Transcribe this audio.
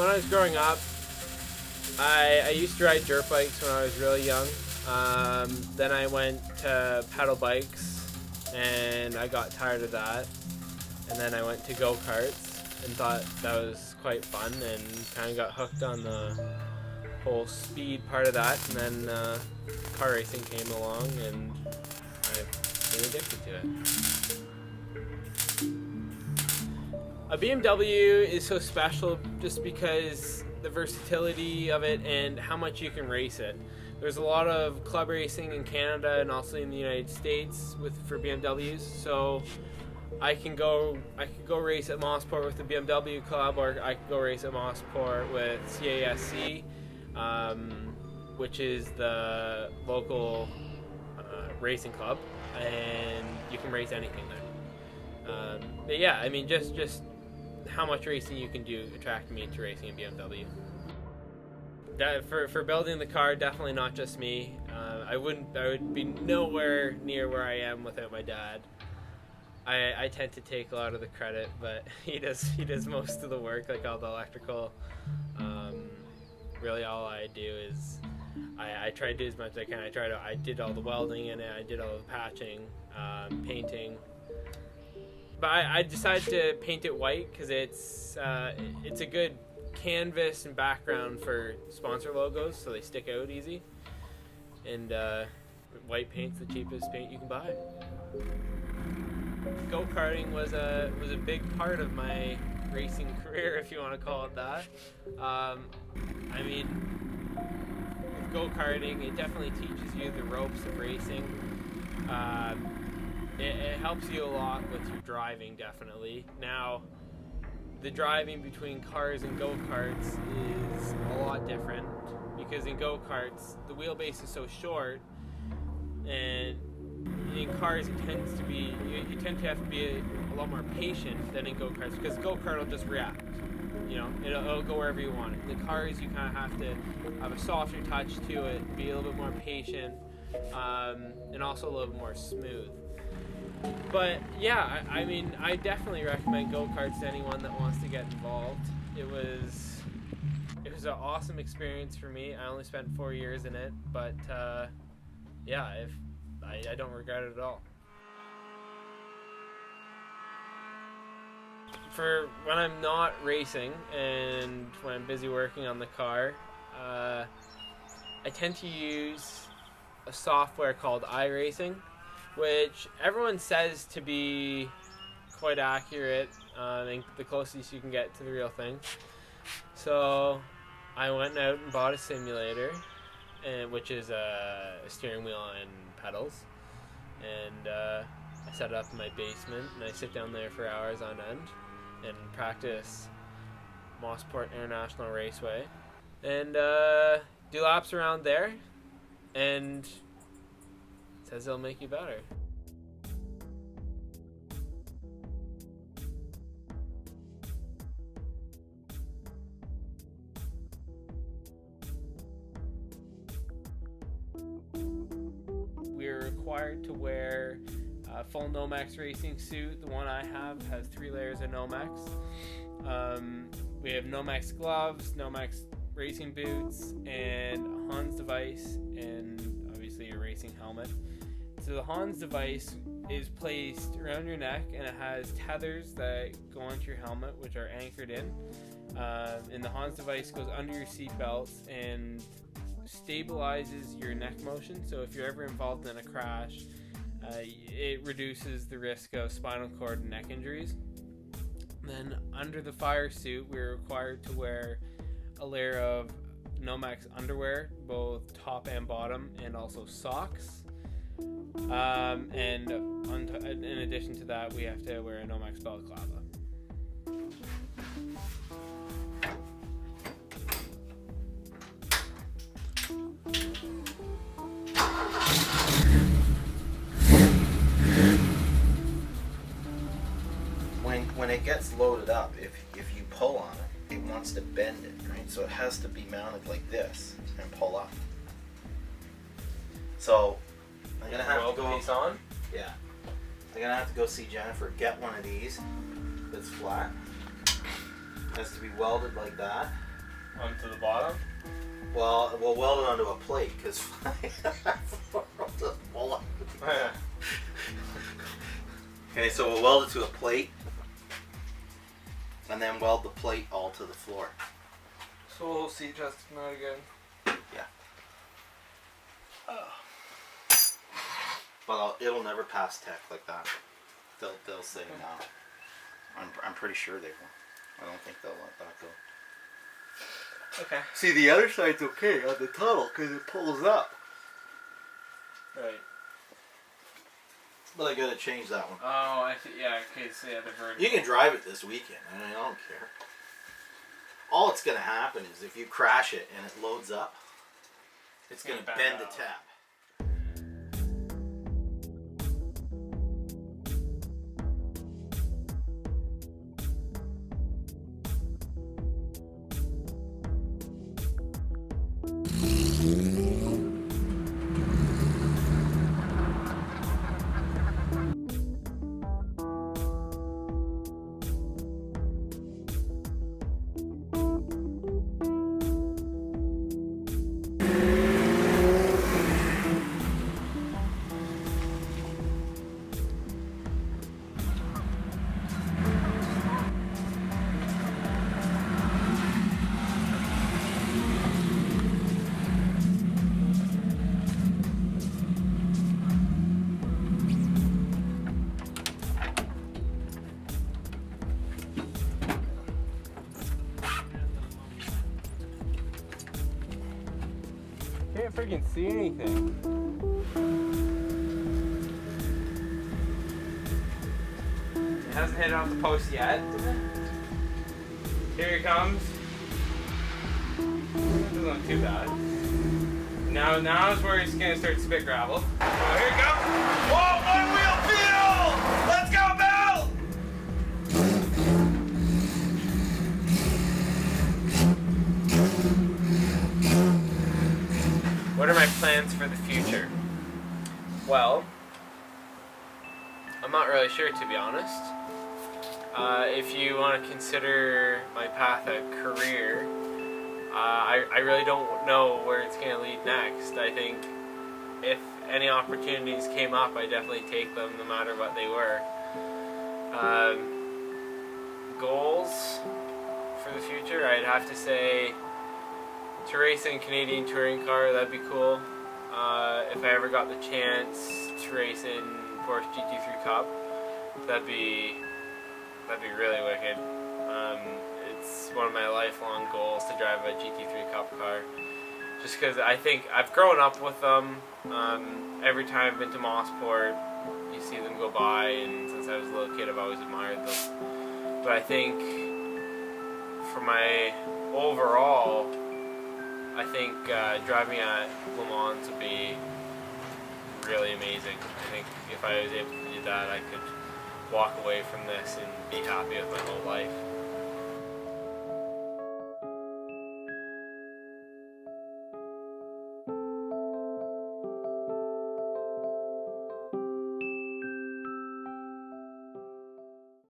when I was growing up, I used to ride dirt bikes when I was really young. Then I went to pedal bikes, and I got tired of that. And then I went to go-karts and thought that was quite fun, and kind of got hooked on the whole speed part of that. And then car racing came along, and I've been addicted to it. A BMW is so special just because the versatility of it and how much you can race it. There's a lot of club racing in Canada and also in the United States for BMWs, so I could go race at Mossport with the BMW club, or I could go race at Mossport with CASC, which is the local racing club, and you can race anything there. But yeah, I mean, just how much racing you can do attracted me to racing a BMW. For building the car, definitely not just me. I would be nowhere near where I am without my dad. I tend to take a lot of the credit, but he does most of the work, like all the electrical. Really, all I do is I try to do as much as I can. I did all the welding in it. I did all the patching, painting. But I decided to paint it white because it's a good canvas and background for sponsor logos, so they stick out easy. And white paint's the cheapest paint you can buy. Go-karting was a big part of my racing career, if you want to call it that. I mean, with go-karting, it definitely teaches you the ropes of racing. It helps you a lot with your driving, definitely. Now, the driving between cars and go-karts is a lot different, because in go-karts, the wheelbase is so short, and in cars you tend to have to be a lot more patient than in go-karts, because go-kart will just react. You know, it'll go wherever you want it. The cars, you kind of have to have a softer touch to it, be a little bit more patient, and also a little bit more smooth. But yeah, I mean, I definitely recommend go-karts to anyone that wants to get involved. It was an awesome experience for me. I only spent 4 years in it, but yeah, I don't regret it at all. For when I'm not racing and when I'm busy working on the car, I tend to use a software called iRacing, which everyone says to be quite accurate, and the closest you can get to the real thing. So I went out and bought a simulator, which is a steering wheel and pedals, and I set it up in my basement, and I sit down there for hours on end and practice Mossport International Raceway, and do laps around there, and says it'll make you better. We're required to wear a full Nomex racing suit. The one I have has 3 layers of Nomex. We have Nomex gloves, Nomex racing boots, and a Hans device, and obviously your racing helmet. So the Hans device is placed around your neck, and it has tethers that go onto your helmet, which are anchored in. And the Hans device goes under your seatbelt and stabilizes your neck motion. So if you're ever involved in a crash, it reduces the risk of spinal cord and neck injuries. Then under the fire suit, we're required to wear a layer of Nomex underwear, both top and bottom, and also socks. And in addition to that, we have to wear a Nomex balaclava. When it gets loaded up, if you pull on it, it wants to bend it, right? So it has to be mounted like this and pull up. So I'm gonna have to go. Piece on? Yeah, I'm gonna have to go see Jennifer. Get one of these that's flat. It has to be welded like that. Onto the bottom? Well, we'll weld it onto a plate because. Okay, so we'll weld it to a plate, and then weld the plate all to the floor. So we'll see testing that again. Yeah. But it'll never pass tech like that. They'll say no. I'm pretty sure they will. I don't think they'll let that go. Okay. See, the other side's okay on the tunnel because it pulls up. Right. But I gotta change that one. Oh, I see. Yeah, okay, so yeah, the vertical. You can drive it this weekend. I don't care. All it's gonna happen is if you crash it and it loads up, it's gonna bend the tap. Can't freaking see anything. It hasn't hit off the post yet. Here it comes. It doesn't look too bad. Now is where he's gonna start to spit gravel. Oh, here it comes. Whoa, one wheel field! Let's go, Bill! What are my plans for the future? Well, I'm not really sure, to be honest. If you want to consider my path a career, I really don't know where it's going to lead next. I think if any opportunities came up, I'd definitely take them no matter what they were. Goals for the future, I'd have to say to race in Canadian touring car, that'd be cool. If I ever got the chance to race in Porsche GT3 Cup, that'd be really wicked. It's one of my lifelong goals to drive a GT3 Cup car. Just because I think I've grown up with them. Every time I've been to Mossport, you see them go by, and since I was a little kid, I've always admired them. But I think for my overall, I think driving at Le Mans would be really amazing. I think if I was able to do that, I could walk away from this and be happy with my whole life.